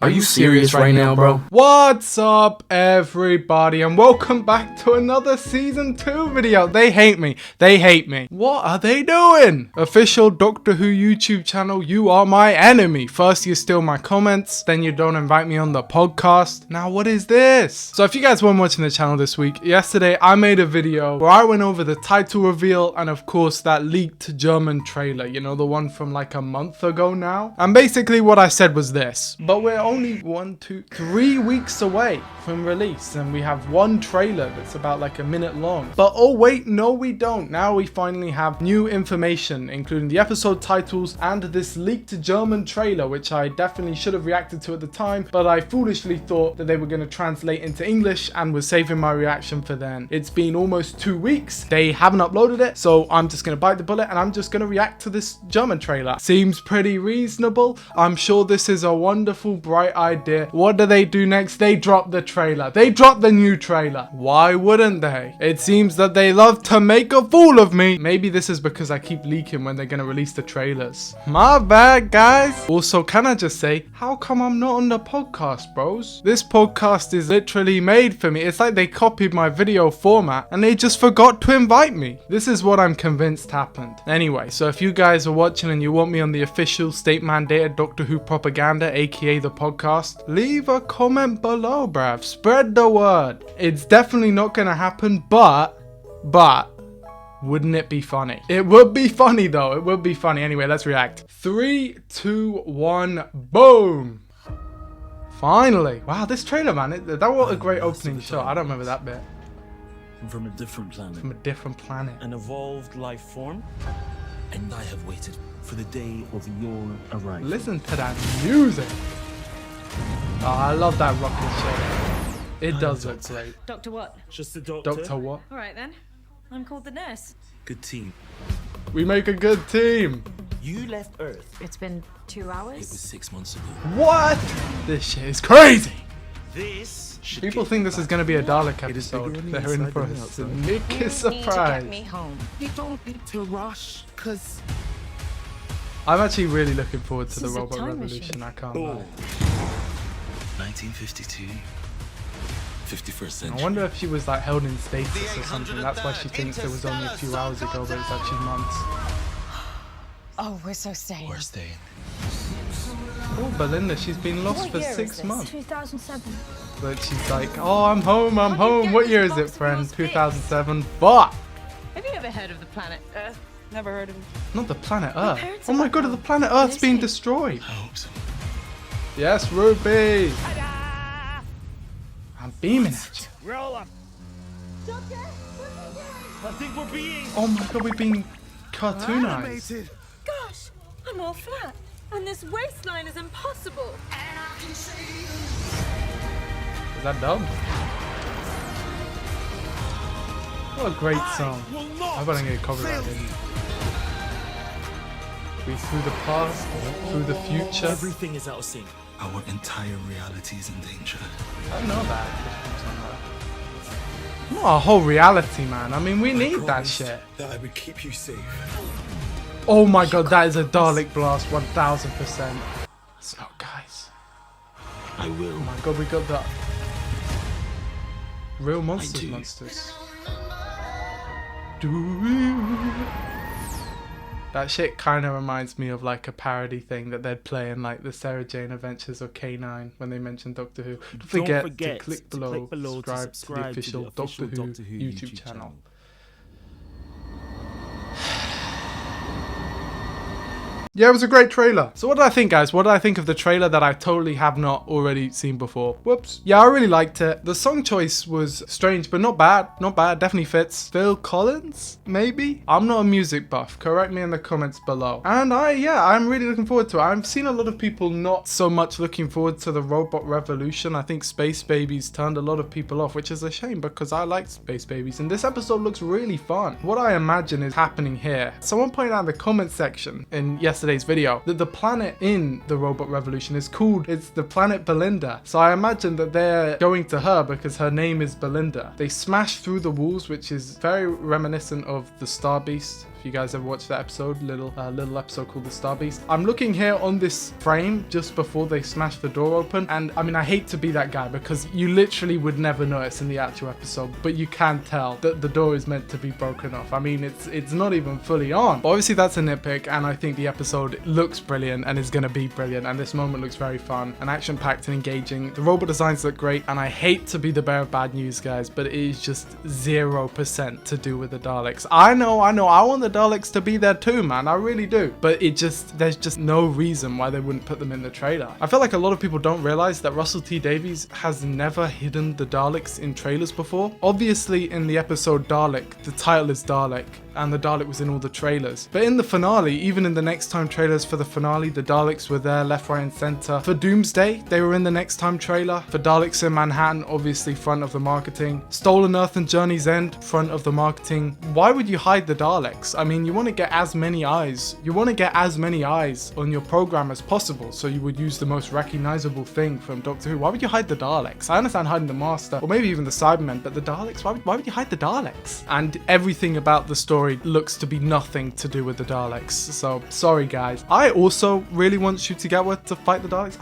Are you serious right now, bro? What's up, everybody, and welcome back to another Season 2 video. They hate me. They hate me. What are they doing? Official Doctor Who YouTube channel, you are my enemy. First you steal my comments, then you don't invite me on the podcast. Now what is this? So if you guys weren't watching the channel this week, yesterday I made a video where I went over the title reveal and of course that leaked German trailer. You know, the one from like a month ago now. And basically what I said was this. But we're only 3 weeks away from release and we have one trailer that's about like a minute long. But oh wait, no we don't. Now we finally have new information, including the episode titles and this leaked German trailer, which I definitely should have reacted to at the time, but I foolishly thought that they were going to translate into English and was saving my reaction for then. It's been almost 2 weeks. They haven't uploaded it, so I'm just going to bite the bullet and I'm just going to react to this German trailer. Seems pretty reasonable. I'm sure this is a wonderful, bright idea. What do they do next? They drop the trailer. They drop the new trailer. Why wouldn't they? It seems that they love to make a fool of me. Maybe this is because I keep leaking when they're going to release the trailers. My bad, guys. Also, can I just say, how come I'm not on the podcast, bros? This podcast is literally made for me. It's like they copied my video format and they just forgot to invite me. This is what I'm convinced happened. Anyway, so if you guys are watching and you want me on the official state-mandated Doctor Who propaganda, aka the podcast, leave a comment below, bruv. Spread the word. It's definitely not gonna happen, but wouldn't it be funny? It would be funny though. It would be funny. Anyway, let's react. 3, 2, 1, boom. Finally. Wow, this trailer, man. That was a great opening shot. I don't remember that bit. From a different planet. From a different planet. An evolved life form. And I have waited for the day of your arrival. Listen to that music. Oh, I love that rocket ship. It does look great. Doctor what? Just the doctor. Doctor what? Alright then. I'm called the nurse. Good team. We make a good team. You left Earth. It's been 2 It hours. was 6 months ago. What? This shit is crazy. This should People get think this is back. going to be a Dalek It is bigger episode. on the They're in inside for than a the outside. sneaky You need to surprise. get me home. You don't need to rush, cause I'm actually really looking forward to This the is a Robot time Revolution. machine. I can't boom. lie. 1952. 51st I century. wonder if she was like held in stasis or something. That's why she thinks it was only a few hours ago, but it's actually months. Oh, we're so staying. We're staying. Oh, Belinda, she's been lost What for year is 6 this? months. 2007. But she's like, oh, I'm home, I'm How'd you home. get What this year is box it, of friend? lost bits? 2007. But Have you ever heard of the planet Earth? Never heard of it. not the planet Earth. parents Oh my are god, gone. the planet Earth's They being say- destroyed. I hope so. Yes, Ruby. I'm beaming at you. Roll up. I think we're being Oh my god, we've been cartoonized. animated. Gosh, I'm all flat. And this waistline is impossible. Is that dumb? What a great song. Will not I better get copyrighted. We through the past, through the future. Everything is out of sync. Our entire reality is in danger. I know that. Not a whole reality, man. I mean, we need that shit. That I would keep you safe. Oh my god, that is a Dalek blast, 1000%. Snow, guys. I will. Oh my god, we got the real monsters. do. Monsters. Do you? That shit kind of reminds me of like a parody thing that they'd play in like the Sarah Jane Adventures of K9 when they mentioned Doctor Who. Don't forget to click below, subscribe to the official Doctor Who YouTube channel. Yeah, it was a great trailer. So what did I think, guys? What did I think of the trailer that I totally have not already seen before? Whoops. Yeah, I really liked it. The song choice was strange, but not bad. Not bad. Definitely fits. Phil Collins? Maybe? I'm not a music buff. Correct me in the comments below. And I'm really looking forward to it. I've seen a lot of people not so much looking forward to the Robot Revolution. I think Space Babies turned a lot of people off, which is a shame because I like Space Babies. And this episode looks really fun. What I imagine is happening here. Someone pointed out in the comment section in yesterday's video that the planet in the Robot Revolution is called, it's the planet Belinda. So I imagine that they're going to her because her name is Belinda. They smash through the walls, which is very reminiscent of the Star Beast If you guys ever watched that episode, little episode called The Star Beast. I'm looking here on this frame just before they smash the door open, and I mean, I hate to be that guy because you literally would never notice in the actual episode, but you can tell that the door is meant to be broken off. I mean, it's not even fully on. But obviously that's a nitpick, and I think the episode looks brilliant and is going to be brilliant, and this moment looks very fun and action-packed and engaging. The robot designs look great, and I hate to be the bearer of bad news, guys, but it is just 0% to do with the Daleks. I know, I want the Daleks to be there too, man, I really do, but there's just no reason why they wouldn't put them in the trailer. I feel like a lot of people don't realize that Russell T Davies has never hidden the Daleks in trailers before. Obviously in the episode Dalek, the title is Dalek, and the Dalek was in all the trailers. But in the finale, even in the Next Time trailers for the finale, the Daleks were there left, right and center. For Doomsday, they were in the Next Time trailer. For Daleks in Manhattan, obviously front of the marketing. Stolen Earth and Journey's End, front of the marketing. Why would you hide the Daleks? I mean, you want to get as many eyes. You want to get as many eyes on your program as possible, so you would use the most recognizable thing from Doctor Who. Why would you hide the Daleks? I understand hiding the Master, or maybe even the Cybermen, but the Daleks? Why would you hide the Daleks? And everything about the story looks to be nothing to do with the Daleks, so sorry guys. I also really want Ncuti Gatwa to fight the Daleks.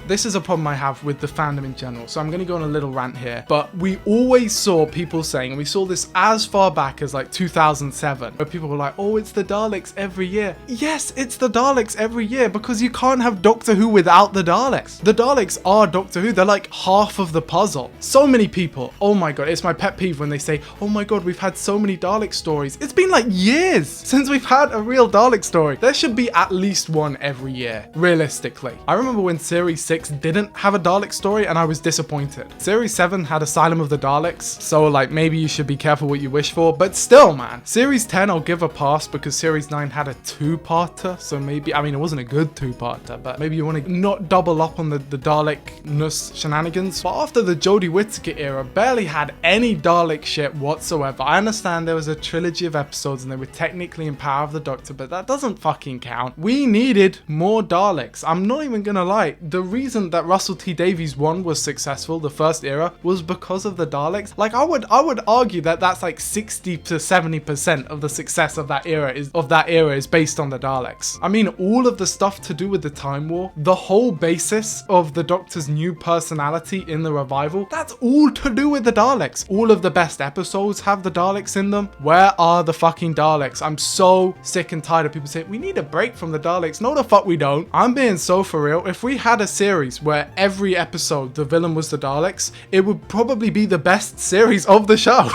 This is a problem I have with the fandom in general, so I'm going to go on a little rant here. But we always saw people saying, and we saw this as far back as like 2007, where people were like, oh, it's the Daleks every year. Yes, it's the Daleks every year, because you can't have Doctor Who without the Daleks. The Daleks are Doctor Who. They're like half of the puzzle. So many people, oh my god, it's my pet peeve when they say, oh my god, we've had so many Dalek stories. It's been like years since we've had a real Dalek story. There should be at least one every year, realistically. I remember when Series 6 didn't have a Dalek story and I was disappointed. Series 7 had Asylum of the Daleks, so like maybe you should be careful what you wish for, but still, man. Series 10 I'll give a pass because Series 9 had a two-parter, so maybe, I mean, it wasn't a good two-parter, but maybe you want to not double up on the Dalek-ness shenanigans. But after the Jodie Whittaker era, barely had any Dalek shit whatsoever. I understand there was a trilogy of episodes and they were technically in Power of the Doctor, but that doesn't fucking count. We needed more Daleks. I'm not even gonna lie. The reason that Russell T Davies 1 was successful, the first era, was because of the Daleks. Like I would argue that that's like 60 to 70% of the success of that era is based on the Daleks. I mean, all of the stuff to do with the Time War, the whole basis of the Doctor's new personality in the revival, that's all to do with the Daleks. All of the best episodes have the Daleks in them. Where are the fucking Daleks? I'm so sick and tired of people saying we need a break from the Daleks. No, the fuck we don't. I'm being so for real. If we had a series where every episode the villain was the Daleks, it would probably be the best series of the show.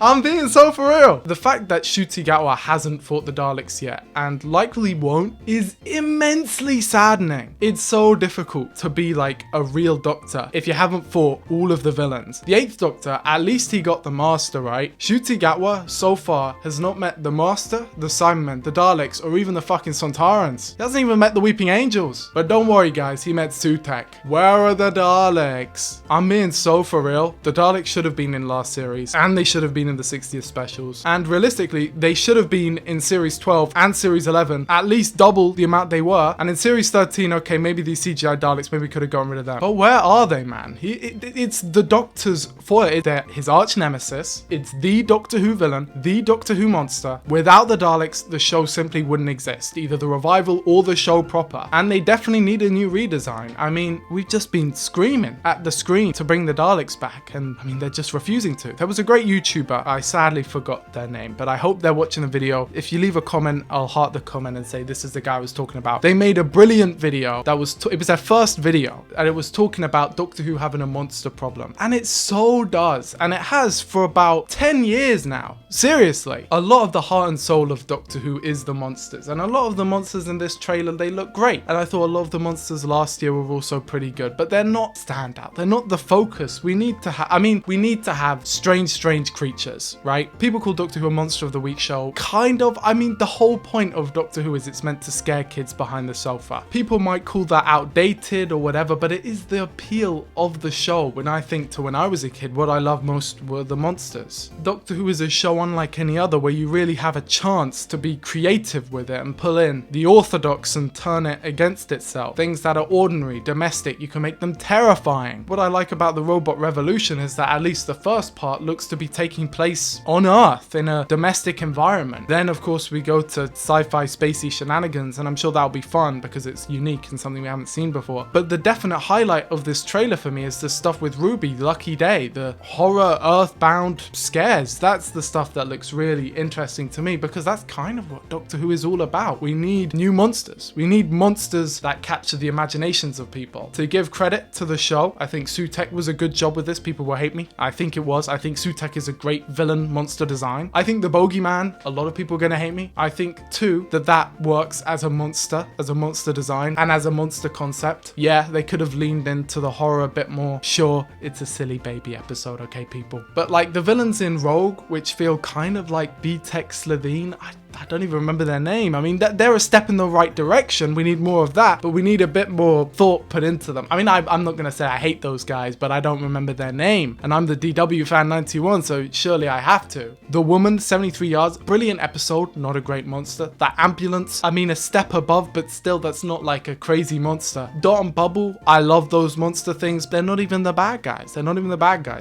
I'm being so for real. The fact that Ncuti Gatwa hasn't fought the Daleks yet, and likely won't, is immensely saddening. It's so difficult to be like a real Doctor if you haven't fought all of the villains. The 8th Doctor, at least he got the Master right. Ncuti Gatwa, so far, has not met the Master, the Cybermen, the Daleks, or even the fucking Sontarans. He hasn't even met the Weeping Angels. But don't worry guys, he met Sutekh. Where are the Daleks? I'm being so for real. The Daleks should have been in last series, and they should have been in the 60th specials. And realistically, they should have been in Series 12 and Series 11, at least double the amount they were. And in Series 13, okay, maybe these CGI Daleks, maybe we could have gotten rid of them. But where are they, man? It's the Doctor's fault. They're his arch nemesis. It's the Doctor Who villain, the Doctor Who monster. Without the Daleks, the show simply wouldn't exist. Either the revival or the show proper. And they definitely need a new redesign. I mean, we've just been screaming at the screen to bring the Daleks back, and I mean, they're just refusing to. There was a great YouTuber, I sadly forgot their name, but I hope they're watching the video. If you leave a comment, I'll heart the comment and say this is the guy I was talking about. They made a brilliant video that was, it was their first video, and it was talking about Doctor Who having a monster problem. And it so does, and it has for about 10 years now. Seriously, a lot of the heart and soul of Doctor Who is the monsters, and a lot of the monsters in this trailer, they look great. And I thought a lot of the monsters last year were also pretty good, but they're not standout. They're not the focus. We need to have, we need to have strange creatures, right? People call Doctor Who a Monster of the Week show. Kind of. I mean, the whole point of Doctor Who is it's meant to scare kids behind the sofa. People might call that outdated or whatever, but it is the appeal of the show. When I think to when I was a kid, what I loved most were the monsters. Doctor Who is a show unlike any other where you really have a chance to be creative with it and pull in the orthodox and turn it against itself. Things that are ordinary ordinary, domestic. You can make them terrifying. What I like about the Robot Revolution is that at least the first part looks to be taking place on Earth in a domestic environment. Then of course we go to sci-fi spacey shenanigans, and I'm sure that'll be fun because it's unique and something we haven't seen before. But the definite highlight of this trailer for me is the stuff with Ruby, Lucky Day, the horror earthbound scares. That's the stuff that looks really interesting to me, because that's kind of what Doctor Who is all about. We need new monsters. We need monsters that capture the imaginations of people. To give credit to the show, I think Sutekh was a good job with this. People will hate me. I think it was. I think Sutekh is a great villain monster design. I think the Bogeyman, a lot of people are going to hate me. I think too that works as a monster design and as a monster concept. Yeah, they could have leaned into the horror a bit more. Sure, it's a silly baby episode, okay people. But like the villains in Rogue, which feel kind of like B-Tech Slitheen, I don't even remember their name. I mean, they're a step in the right direction. We need more of that, but we need a bit more thought put into them. I mean, I'm not going to say I hate those guys, but I don't remember their name. And I'm the DW fan 91, so surely I have to. The Woman, 73 Yards, brilliant episode, not a great monster. That ambulance, I mean, a step above, but still that's not like a crazy monster. Dot and Bubble, I love those monster things. They're not even the bad guys.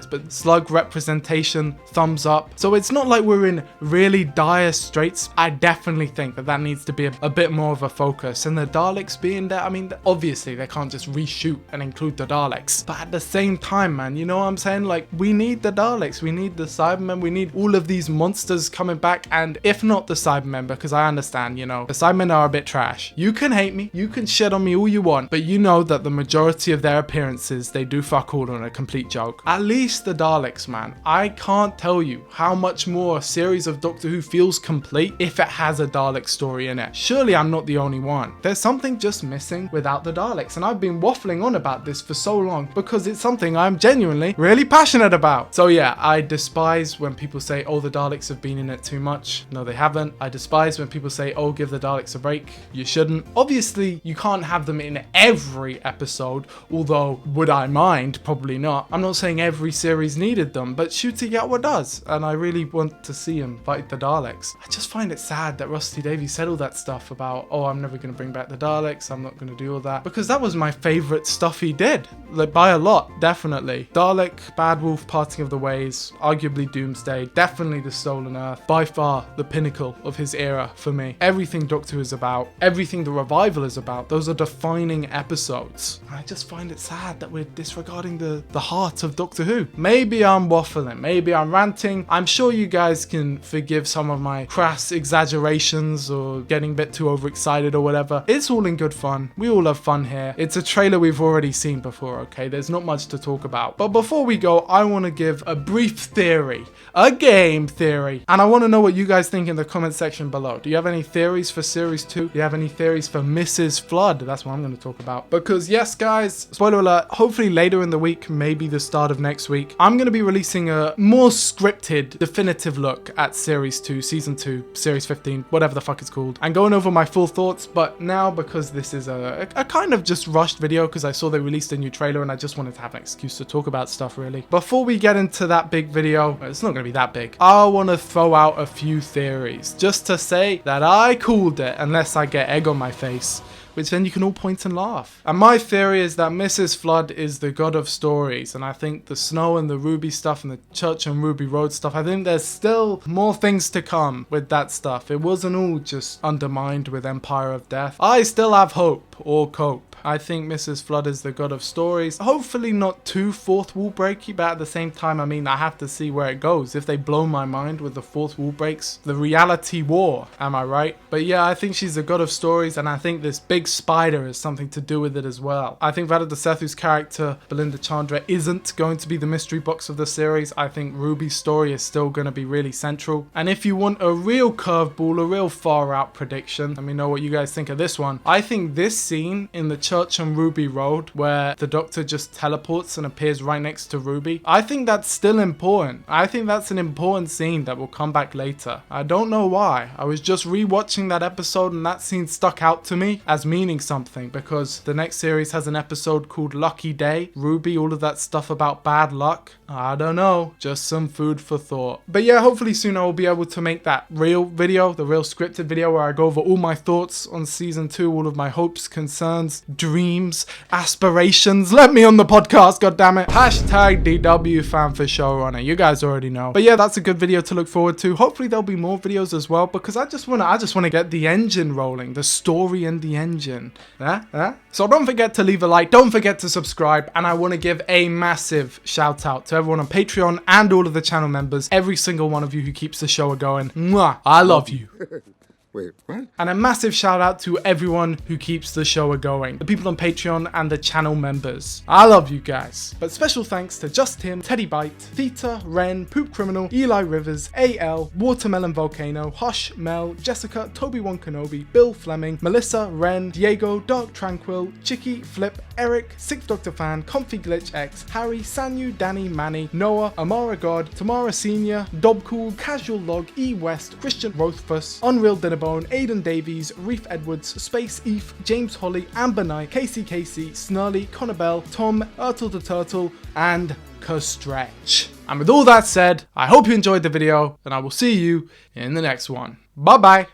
But Slug representation, thumbs up. So it's not like we're in really dire straits. I definitely think that needs to be a bit more of a focus. And the Daleks being there, I mean, obviously they can't just reshoot and include the Daleks. But at the same time, man, you know what I'm saying? Like, we need the Daleks, we need the Cybermen, we need all of these monsters coming back. And if not the Cybermen, because I understand, you know, the Cybermen are a bit trash. You can hate me, you can shit on me all you want, but you know that the majority of their appearances, they do fuck all on a complete joke. At least the Daleks, man. I can't tell you how much more a series of Doctor Who feels complete if it has a Dalek story in it. Surely I'm not the only one. There's something just missing without the Daleks, and I've been waffling on about this for so long because it's something I'm genuinely really passionate about. So yeah, I despise when people say, oh, the Daleks have been in it too much. No, they haven't. I despise when people say, oh, give the Daleks a break. You shouldn't. Obviously, you can't have them in every episode, although would I mind? Probably not. I'm not saying every series needed them, but Ncuti Gatwa does, and I really want to see him fight the Daleks. I just find it sad that Rusty Davies said all that stuff about, oh, I'm never going to bring back the Daleks, I'm not going to do all that, because that was my favorite stuff he did, like by a lot, definitely. Dalek, Bad Wolf, Parting of the Ways, arguably Doomsday, definitely The Stolen Earth, by far the pinnacle of his era for me. Everything Doctor Who is about, everything the revival is about, those are defining episodes. I just find it sad that we're disregarding the heart of Doctor Who. Maybe I'm waffling, maybe I'm ranting. I'm sure you guys can forgive some of my crass exaggerations or getting a bit too overexcited or whatever. It's all in good fun. We all have fun here. It's a trailer we've already seen before, okay? There's not much to talk about. But before we go, I want to give a brief theory, a game theory, and I want to know what you guys think in the comment section below. Do you have any theories for Series 2? Do you have any theories for Mrs. Flood? That's what I'm going to talk about. Because yes, guys, spoiler alert, hopefully later in the week, maybe the start of next week, I'm going to be releasing a more scripted, definitive look at Series 2, Season 2, Series 15, whatever the fuck it's called, and going over my full thoughts. But now, because this is a kind of just rushed video, because I saw they released a new trailer and I just wanted to have an excuse to talk about stuff, really. Before we get into that big video, it's not going to be that big, I want to throw out a few theories, just to say that I called it, unless I get egg on my face, which then you can all point and laugh. And my theory is that Mrs. Flood is the god of stories, and I think the Snow and the Ruby stuff and the Church and Ruby Road stuff, I think there's still more things to come with that stuff. It wasn't all just undermined with Empire of Death. I still have hope, or cope. I think Mrs. Flood is the god of stories. Hopefully not too fourth wall breaky, but at the same time, I mean, I have to see where it goes. If they blow my mind with the fourth wall breaks, the reality war, am I right? But yeah, I think she's the god of stories, and I think this big spider has something to do with it as well. I think Radha Sethu's character, Belinda Chandra, isn't going to be the mystery box of the series. I think Ruby's story is still going to be really central. And if you want a real curveball, a real far out prediction, let me know what you guys think of this one. I think this scene in the Church on Ruby Road, where the Doctor just teleports and appears right next to Ruby, I think that's still important. I think that's an important scene that will come back later. I don't know why. I was just rewatching that episode and that scene stuck out to me as meaning something, because the next series has an episode called Lucky Day, Ruby, all of that stuff about bad luck. I don't know, just some food for thought. But yeah, hopefully soon I will be able to make that real video, the real scripted video where I go over all my thoughts on season 2, all of my hopes, concerns, dreams, aspirations, let me on the podcast, goddammit. Hashtag DW fan for showrunner. You guys already know. But yeah, that's a good video to look forward to. Hopefully there'll be more videos as well, because I just wanna get the engine rolling, the story and the engine. So don't forget to leave a like, don't forget to subscribe, and I want to give a massive shout out to everyone on Patreon and all of the channel members, every single one of you who keeps the show going. Mwah, I love you. Wait, what? And a massive shout out to everyone who keeps the show going. The people on Patreon and the channel members. I love you guys. But special thanks to Just Him, Teddy Bite, Theta, Ren, Poop Criminal, Eli Rivers, AL, Watermelon Volcano, Hush, Mel, Jessica, Toby1 Kenobi, Bill Fleming, Melissa, Ren, Diego, Dark Tranquil, Chicky, Flip, Eric, Sixth Doctor Fan, Comfy Glitch X, Harry, Sanyu, Danny, Manny, Noah, Amara God, Tamara Senior, Dobcool, Casual Log, E West, Christian Rothfuss, Unreal Dinnerbone, Aidan Davies, Reef Edwards, Space Eve, James Holly, Amber Knight, Casey, Snarly, Connor Bell, Tom, Ertle the Turtle, and Kustretch. And with all that said, I hope you enjoyed the video, and I will see you in the next one. Bye bye.